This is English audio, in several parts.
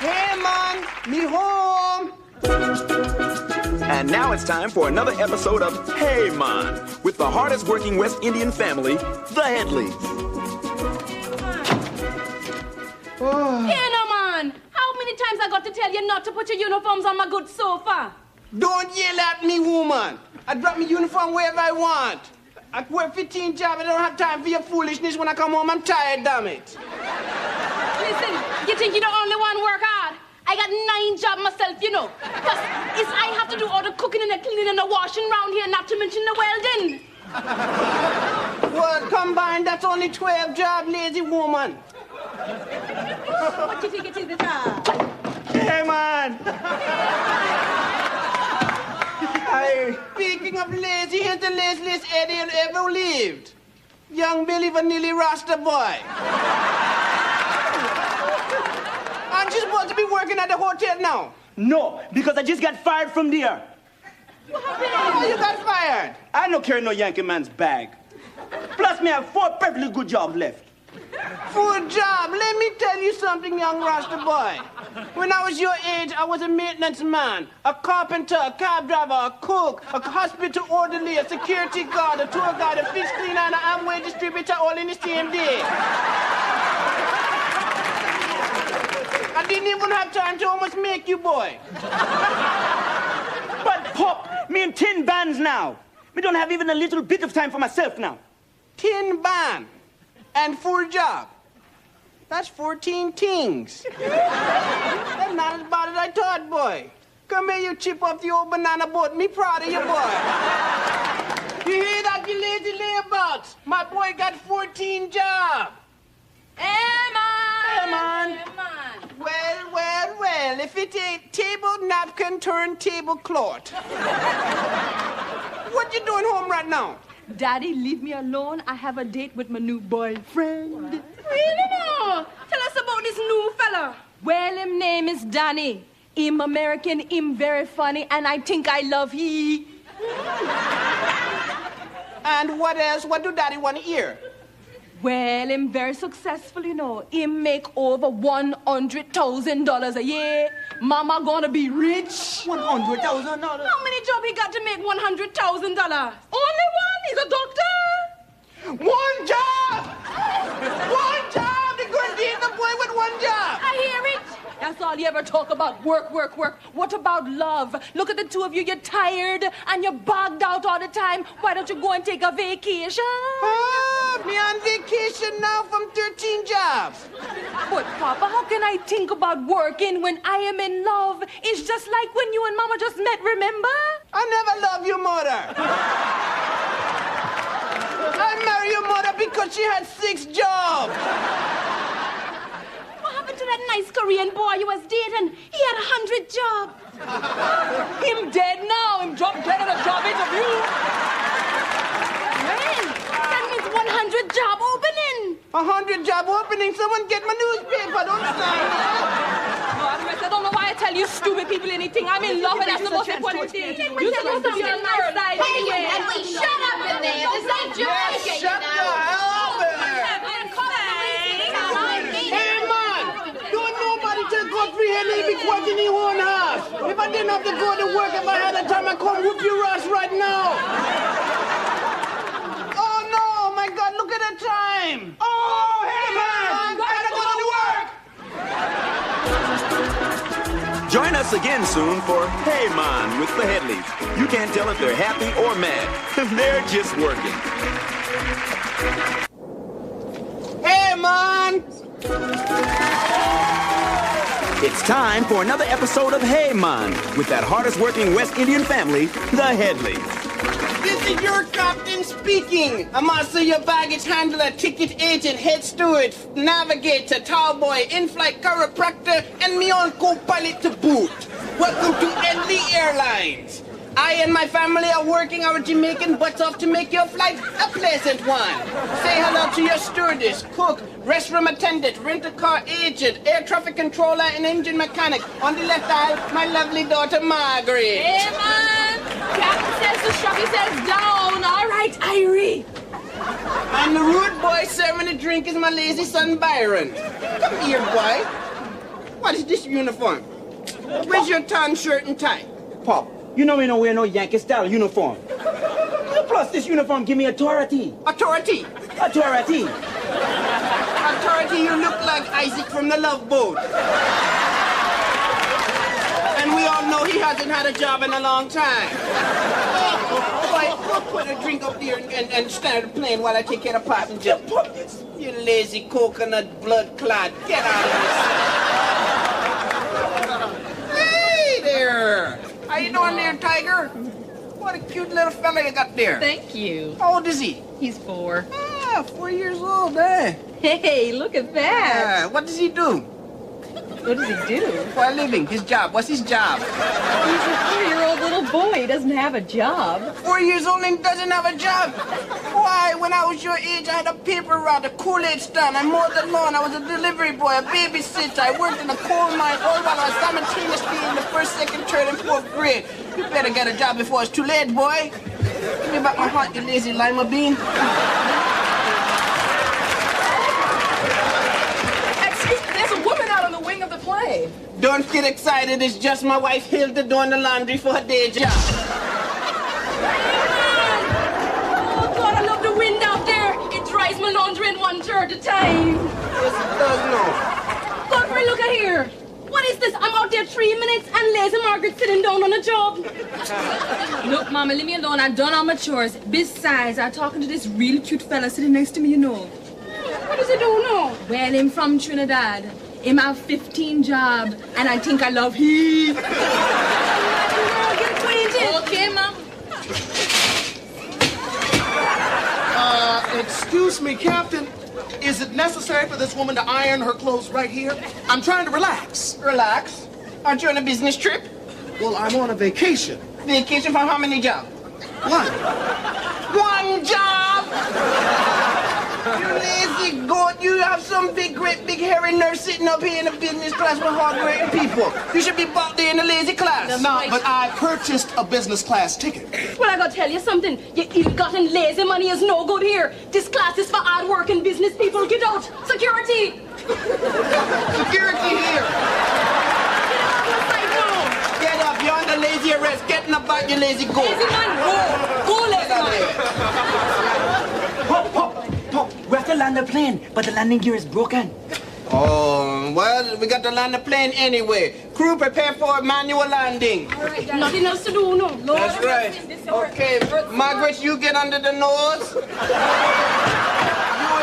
Hey, man, me home. And now it's time for another episode of Hey Man with the hardest working West Indian family, the Headleys. Hey, no, man. How many times I got to tell you not to put your uniforms on my good sofa? Don't yell at me, woman. I drop my uniform wherever I want. I work 15 jobs. I don't have time for your foolishness. When I come home, I'm tired, damn it. Listen, you think you're the only one work hard? I got 9 jobs myself, you know. Plus, I have to do all the cooking and the cleaning and the washing around here, not to mention the welding. Well, combined, that's only 12 jobs, lazy woman. What do you think it is, the job? Hey, man. Speaking of lazy, here's the laziest Eddie ever lived. Young Billy Vanilli Rasta boy. Aren't you supposed to be working at the hotel now? No, because I just got fired from there. What happened? Oh, you got fired. I don't carry no Yankee man's bag. Plus, me have 4 perfectly good jobs left. Good job. Let me tell you something, young Rasta boy. When I was your age, I was a maintenance man, a carpenter, a cab driver, a cook, a hospital orderly, a security guard, a tour guide, a fish cleaner, and an Amway distributor all in the same day. I didn't even have time to almost make you, boy. But, Pop, me in 10 bands now. Me don't have even a little bit of time for myself now. 10 band and full job. That's 14 things. That's not as bad as I thought, boy. Come here, you chip off the old banana boat. Me proud of you, boy. You hear that, you lazy layabouts? My boy got 14 jobs. Hey, man. Hey, man. Hey, man. Well, if it ain't table, napkin, turn tablecloth. What you doing home right now? Daddy, leave me alone. I have a date with my new boyfriend. Really no? Tell us about this new fella. Well, him name is Danny. Him American, him very funny, and I think I love he. And what else? What do Daddy want to hear? Well, him very successful, you know. Him make over $100,000 a year. Mama gonna be rich. $100,000? How many jobs he got to make $100,000? Only one? He's a doctor. One job! One job! They're going to date the boy with one job! I hear it. That's all you ever talk about. Work, work, work. What about love? Look at the two of you. You're tired and you're bogged out all the time. Why don't you go and take a vacation? Me on vacation now from 13 jobs. But, Papa, how can I think about working when I am in love? It's just like when you and Mama just met, remember? I never loved your mother. I married your mother because she had 6 jobs. What happened to that nice Korean boy you was dating? He had 100 jobs. Him dead now. Him dropped dead at a job interview. Well, that means 100 job opening. 100 job opening. Someone get my newspaper. Don't sign I don't know why I tell you stupid people anything. I'm in love and that's the most important thing. You're supposed to be on my side anyway. And we shut up in there. This ain't your etiquette, Shut the hell up in there. Hey, man. Don't nobody take Godfrey Henley be quiet in your own house. If I didn't have to go to work, if I had the time, I'd come whoop your ass right now. Oh, no. My God, look at the time. Oh, hey, man. Gotta go to work. Join us again soon for Hey Man with the Headleys. You can't tell if they're happy or mad. They're just working. Hey, man. It's time for another episode of Hey Man with that hardest working West Indian family, the Headleys. This is your captain speaking. I'm also your baggage handler, ticket agent, head steward, navigator, tall boy, in-flight chiropractor, and me own co-pilot to boot. Welcome to Headley Airlines. I and my family are working our Jamaican butts off to make your flight a pleasant one. Say hello to your stewardess, cook, restroom attendant, rent-a-car agent, air traffic controller, and engine mechanic. On the left aisle, my lovely daughter, Margaret. Hey, man. Captain says to shove his says down. All right, Irie. And the rude boy serving the drink is my lazy son, Byron. Come here, boy. What is this uniform? Where's your tan shirt and tie? Pop, you know me no wear no Yankee style uniform. Plus, this uniform give me authority. Authority. Authority. Authority, you look like Isaac from the Love Boat. And we all know he hasn't had a job in a long time. Boy, go put a drink up there and stand at the plane while I take care of passenger. You lazy coconut blood clot. Get out of this. Hey there. How you doing there, Tiger? What a cute little fella you got there. Thank you. How old is he? He's 4. Ah, 4 years old, eh? Hey, look at that. What does he do? What does he do? For a living, his job. What's his job? He's a 4-year-old little boy. He doesn't have a job. 4 years old and doesn't have a job. Why, when I was your age, I had a paper route, a Kool-Aid stand. I mowed the lawn. I was a delivery boy, a babysitter. I worked in a coal mine, all while I was simultaneously in the 1st, 2nd, 3rd, and 4th grade. You better get a job before it's too late, boy. Give me back my heart, you lazy lima bean. There's a woman out on the wing of the plane. Don't get excited. It's just my wife Hilda doing the laundry for her day job. Oh, God, I love the wind out there. It dries my laundry in 1/3 at a time. Yes, it does, no. Godfrey, look at here. What is this? I'm out there 3 minutes and lazy Margaret sitting down on a job. Look, Mama, leave me alone. I've done all my chores. Besides, I'm talking to this really cute fella sitting next to me, you know. What does he do now? Well, him from Trinidad. Him have 15 job, and I think I love him. Get acquainted. Okay, Mom. Excuse me, Captain. Is it necessary for this woman to iron her clothes right here? I'm trying to relax. Relax. Aren't you on a business trip? Well, I'm on a vacation. Vacation from how many jobs? One. One job! You lazy goat. You have some great big hairy nurse sitting up here in the business class with hard-working people. You should be back there in the lazy class. No, but I purchased a business class ticket. Well, I gotta tell you something. Your ill-gotten lazy money is no good here. This class is for hard-working business people. Get out. Security. Security here. Get up. You're under lazy arrest. Get in the back, you lazy goat. Lazy man, go. Go, lazy man. Pop, we have to land the plane, but the landing gear is broken. Oh, well, we got to land the plane anyway. Crew, prepare for manual landing. All right, nothing else to do, no. That's right. Okay, Margaret, you get under the nose. You and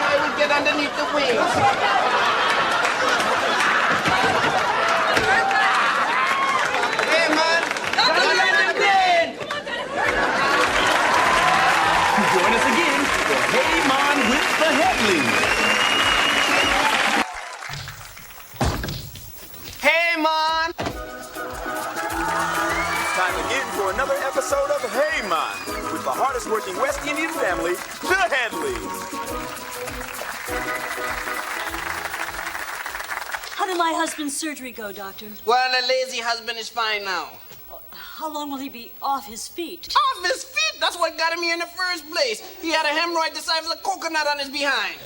I will get underneath the wings. Hey, man. Land the plane. Join us again for Hey Man with the Headleys. Hey, man. Time again for another episode of Hey Man with the hardest working West Indian family, the Headleys. How did my husband's surgery go, Doctor? Well, the lazy husband is fine now. How long will he be off his feet? Off his feet? That's what got him here in the first place. He had a hemorrhoid the size of a coconut on his behind.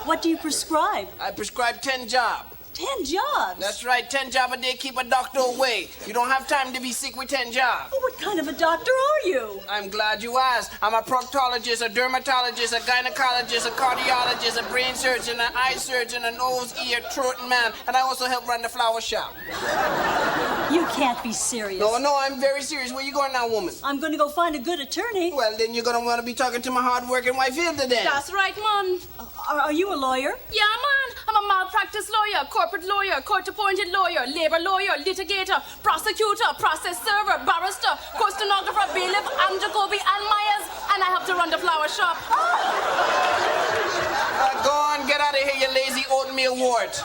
What do you prescribe? I prescribed 10 jobs. 10 jobs? That's right, 10 jobs a day keep a doctor away. You don't have time to be sick with 10 jobs. Well, what kind of a doctor are you? I'm glad you asked. I'm a proctologist, a dermatologist, a gynecologist, a cardiologist, a brain surgeon, an eye surgeon, a nose, ear, throat, and man. And I also help run the flower shop. You can't be serious. No, I'm very serious. Where you going now, woman? I'm going to go find a good attorney. Well, then you're going to want to be talking to my hard-working wife, Hilda, then. That's right, man. Are you a lawyer? Yeah, man. I'm a malpractice lawyer, corporate lawyer, court-appointed lawyer, labor lawyer, litigator, prosecutor, process server, barrister, court stenographer, bailiff, and Jacoby and Myers, and I help to run the flower shop. Go on, get out of here, you lazy oatmeal wart.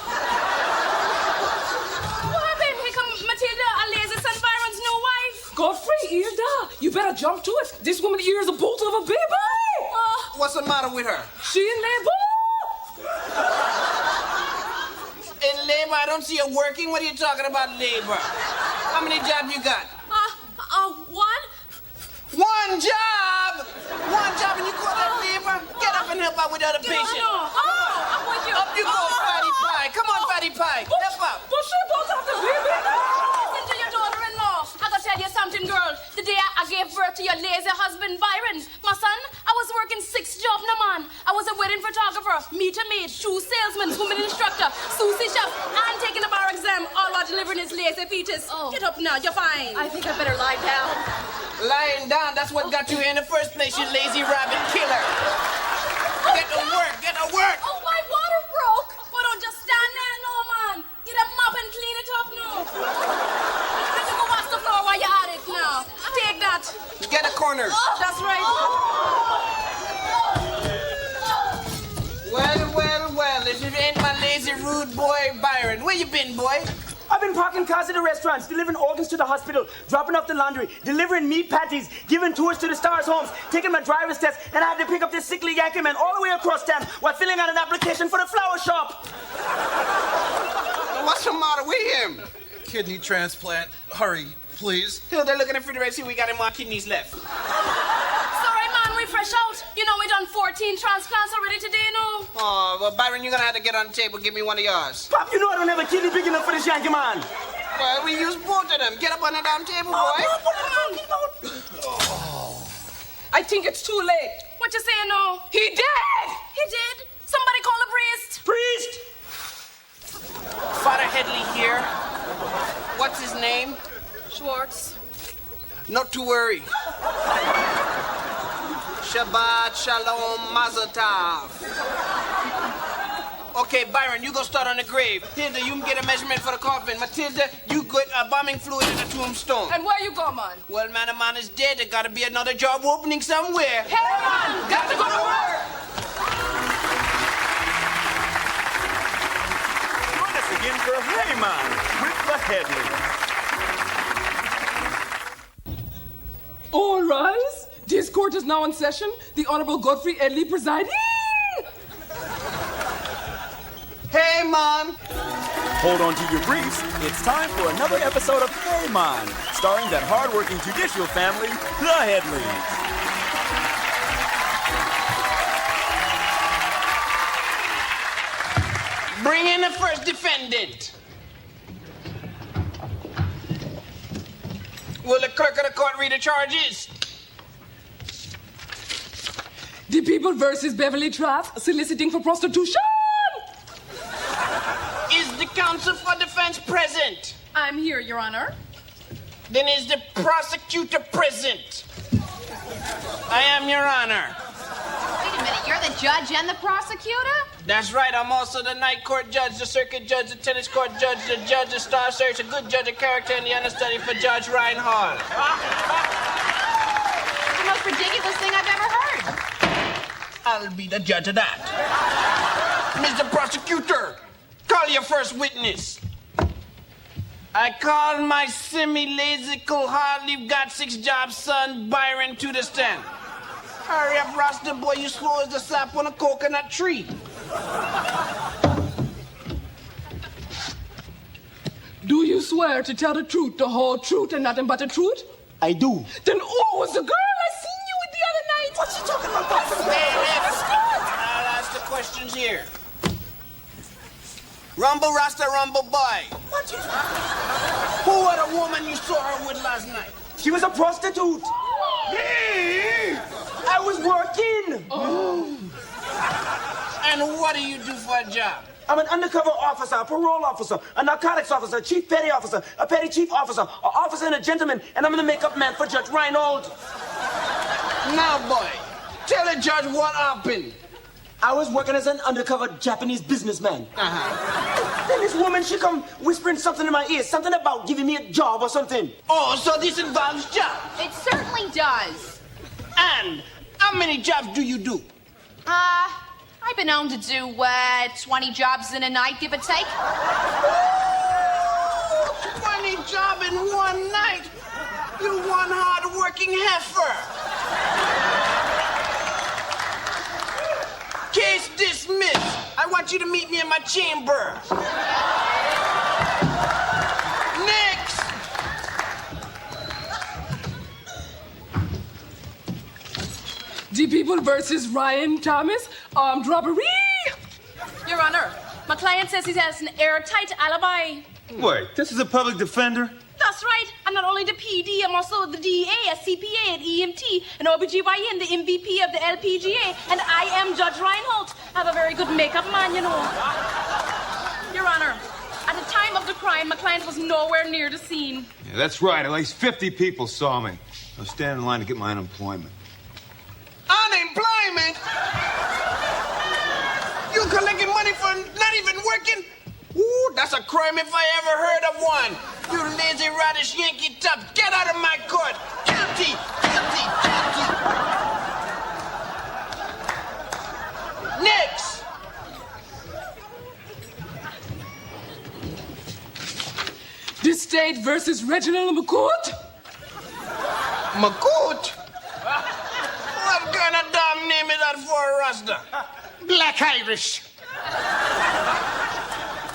What happened? Here come Matilda, a lazy St. Byron's new wife. Godfrey, Hilda, you better jump to it. This woman here is a bolt of a baby. What's the matter with her? She in labor. In labor? I don't see her working. What are you talking about, labor? How many jobs you got? One? One job! One job and you call that labor? Get up and help out with other patients. I'm with you. Up you go, fatty pie. Come on, fatty husband, Byron. My son, I was working 6 jobs, no man. I was a wedding photographer, meter maid, shoe salesman, swimming instructor, sushi chef, and taking a bar exam, all while delivering his lazy features. Oh. Get up now, you're fine. I think I better lie down. Lying down, that's what got you here in the first place, you lazy rabbit killer. Get to work, get to work. Oh, my water broke. Well, don't just stand there, no, man. Get a mop and clean it up now. And you go wash the floor while you're at it now. Take that. Get a corner. That's right. Well, if it ain't my lazy rude boy, Byron. Where you been, boy? I've been parking cars at the restaurants, delivering organs to the hospital, dropping off the laundry, delivering meat patties, giving tours to the stars' homes, taking my driver's test, and I had to pick up this sickly Yankee man all the way across town while filling out an application for the flower shop. What's the matter with him? Kidney transplant. Hurry, please. Hilda, look in the refrigerator, see we got any more kidneys left. Sorry, man, we fresh out. You know, we done 14 transplants already today, no? Oh, well, Byron, you're gonna have to get on the table, give me one of yours. Pop, you know I don't have a kidney big enough for this Yankee man. Well, we use both of them. Get up on the damn table, boy. I think it's too late. What you saying, no? He dead! He did. Somebody call a priest. Priest! Father Headley here. What's his name? Schwartz. Not to worry. Shabbat Shalom Mazel Tov. Okay, Byron, you go start on the grave. Hilda, you can get a measurement for the coffin. Matilda, you get a bombing fluid in the tombstone. And where you go, man? Well, man, a man is dead. There gotta be another job opening somewhere. Hey, man! Got to go to work! Join us again for Hey Man with the Headleys. All rise. This court is now in session. The Honorable Godfrey Edley presiding. Hey, Mom. Hold on to your briefs. It's time for another episode of Hey Man, starring that hardworking judicial family, the Headleys. Bring in the first defendant. Will the clerk of the court read the charges? The People versus Beverly Trask, soliciting for prostitution. Is the counsel for defense present? I'm here, Your Honor. Then is the prosecutor present? I am, Your Honor. Wait a minute, you're the judge and the prosecutor? That's right, I'm also the night court judge, the circuit judge, the tennis court judge, the star search, a good judge of character, and the understudy for Judge Reinhardt. It's the most ridiculous thing I've ever heard. I'll be the judge of that. Mr. Prosecutor, call your first witness. I call my semi-lazical, hardly got 6 jobs son, Byron, to the stand. Hurry up, Rasta boy, you slow as the sap on a coconut tree. Do you swear to tell the truth, the whole truth, and nothing but the truth? I do. Then who was the girl I seen you with the other night? What's she talking about? I'll ask the questions here. Rumble Rasta, Rumble Boy. Who was the woman you saw her with last night? She was a prostitute. I was working. Oh. And what do you do for a job? I'm an undercover officer, a parole officer, a narcotics officer, a chief petty officer, a petty chief officer, an officer and a gentleman, and I'm the makeup man for Judge Reinhold. Now, boy, tell the judge what happened. I was working as an undercover Japanese businessman. Then this woman, she come whispering something in my ear, something about giving me a job or something. Oh, so this involves job. It certainly does. And how many jobs do you do? I've been known to do, 20 jobs in a night, give or take. 20 jobs in one night. You one hard-working heifer. Case dismissed. I want you to meet me in my chamber. Next. The People versus Ryan Thomas, armed robbery. Your Honor, my client says he has an airtight alibi. Wait, this is a public defender? That's right. I'm not only the PD, I'm also the DA, a CPA, an EMT, an OBGYN, the MVP of the LPGA, and I am Judge Reinhold. I have a very good makeup man, you know. Your Honor, at the time of the crime, my client was nowhere near the scene. Yeah, that's right. At least 50 people saw me. I was standing in line to get my unemployment. Unemployment? You collecting money for not even working? Ooh, that's a crime if I ever heard of one. You lazy, radish, Yankee top, get out of my court. Guilty, guilty, guilty. Next. This state versus Reginald McCourt? McCourt? What kind of damn name is that for a Rasta? Black Irish.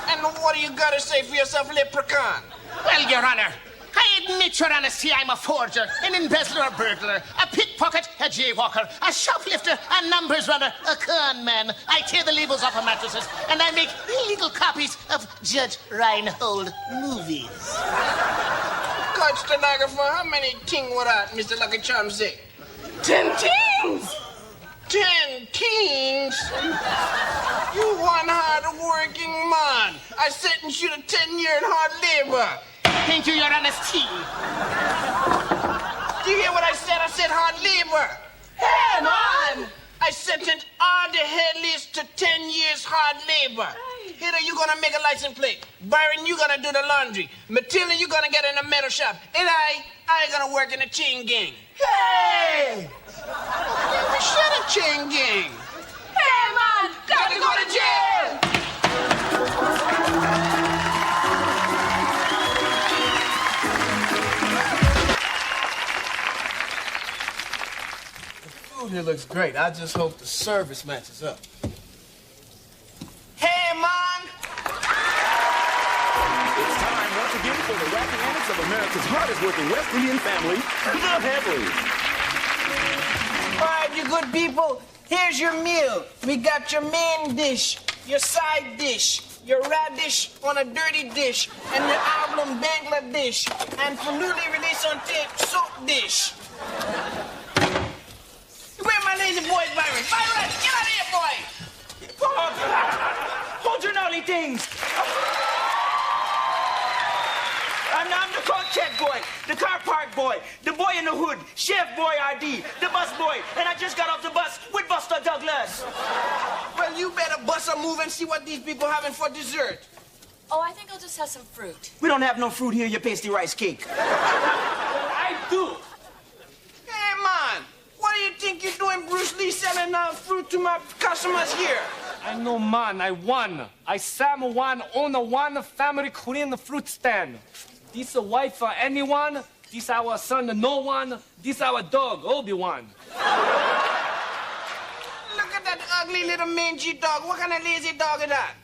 And what do you gotta say for yourself, leprechaun? Well, Your Honor, I admit, Your Honesty, I'm a forger, an embezzler, a burglar, a pickpocket, a jaywalker, a shoplifter, a numbers runner, a con man. I tear the labels off of mattresses, and I make illegal copies of Judge Reinhold movies. Coach stenographer, how many ting were that, Mr. Lucky Charm say? 10 teams! 10 kings? You one hard-working man. I sentence you to 10 years hard labor. Thank you, Your Honesty. Do you hear what I said? I said hard labor. Hey, man! I sentenced all the headlists to 10 years hard labor. Hida, you gonna make a license plate. Byron, you gonna do the laundry. Matilda, you gonna get in the metal shop. And I gonna work in the chain gang. Hey! We shut a chain gang. Hey, man! Got to go to jail! The food here looks great. I just hope the service matches up. Hey, man! It's time once again for the rapping antics of America's hardest working West Indian family, the Headleys. All right, you good people, here's your meal. We got your main dish, your side dish, your radish on a dirty dish, and your album Bangla dish, and for newly released on tape, soap dish. Where my lazy boy, Byron? Byron, get out of here, boy! Hold your gnarly things. I'm the coat check boy, the car park boy, the boy in the hood, chef boy RD, the bus boy, and I just got off the bus with Buster Douglas. Well, you better bust a move and see what these people having for dessert. Oh, I think I'll just have some fruit. We don't have no fruit here, you pasty rice cake. I do. Hey, man, what do you think you're doing, Bruce Lee, selling fruit to my customers here? I know, man. I won. I Sam one, own a one family Korean fruit stand. This a wife for anyone. This our son, no one. This our dog, Obi-Wan. Look at that ugly little mangy dog. What kind of lazy dog is that?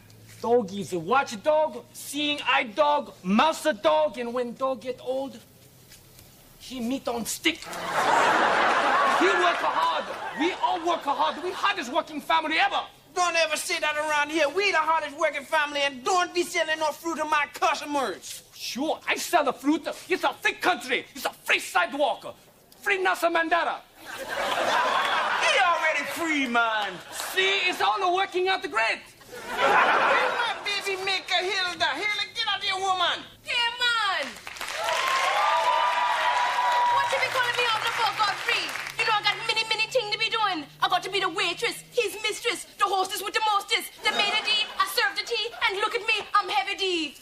Dog is a watchdog, seeing eye dog, mouse a dog, and when dog get old, he meat on stick. He work hard. We all work hard. We hardest working family ever. Don't ever say that around here. We the hardest working family, and don't be selling no fruit to my customers. Sure, I sell the fruit. It's a free country. It's a free sidewalk. Free Nelson Mandela. He already free, man. See, it's all working out great. Where's my baby maker, Hilda? Hilda, get out here, woman. Hey, man! What you be calling me out for, Godfrey? You know I got many things to be doing. I got to be the waitress, his mistress, the hostess with the mostest, the maid of D, I serve the tea, and look at me, I'm heavy D.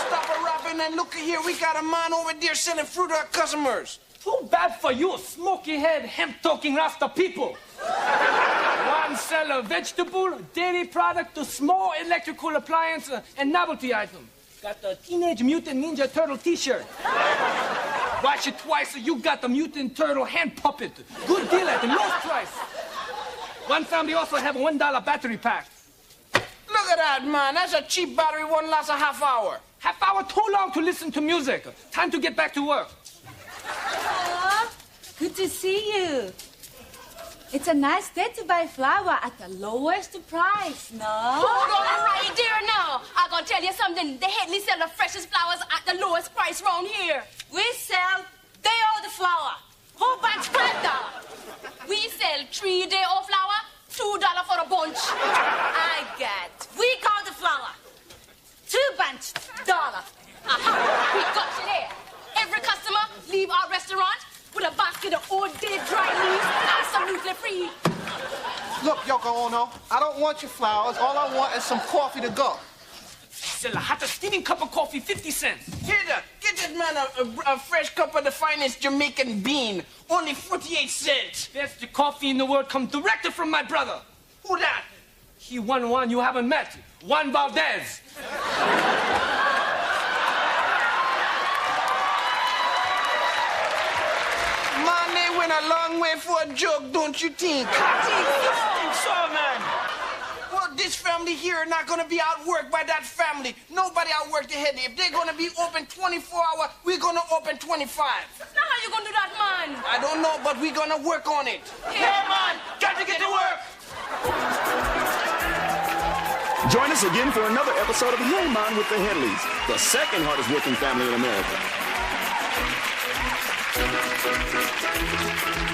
Stop a rapping and look here. We got a man over there selling fruit to our customers. Too bad for you, smoky head, hemp-talking Rasta people. One sell a vegetable, dairy product to small electrical appliance and novelty item. Got the Teenage Mutant Ninja Turtle t-shirt. Watch it twice, you got the Mutant Turtle hand puppet. Good deal at the lowest price. One family also have a $1 battery pack. Look at that, man. That's a cheap battery. One lasts a half hour. Half hour too long to listen to music. Time to get back to work. Good to see you. It's a nice day to buy flour at the lowest price, no? Hold on right there now. I got gonna tell you something. They Headley sell the freshest flowers at the lowest price round here. We sell day-old flower. Whole bunch $5. We sell 3-day-old flower, $2 for a bunch. I get. We call the flower 2 bunch $1. We got you there. Every customer leave our restaurant with a basket of all-day dry leaves, absolutely free. Look, Yoko Ono, I don't want your flowers. All I want is some coffee to go. Sell a hot steaming cup of coffee, 50 cents. Here, get this man a fresh cup of the finest Jamaican bean. Only 48 cents. Best coffee in the world comes directly from my brother. Who that? He won one you haven't met. Juan Valdez. Man, they went a long way for a joke, don't you think? I think so, man. Well, this family here are not gonna be outworked by that family. Nobody outworked the Headley. If they're gonna be open 24 hours, we're gonna open 25. Now how you gonna do that, man? I don't know, but we're gonna work on it. Yeah, man. Got to get to work. Join us again for another episode of Hey Man with the Headleys, the second hardest working family in America.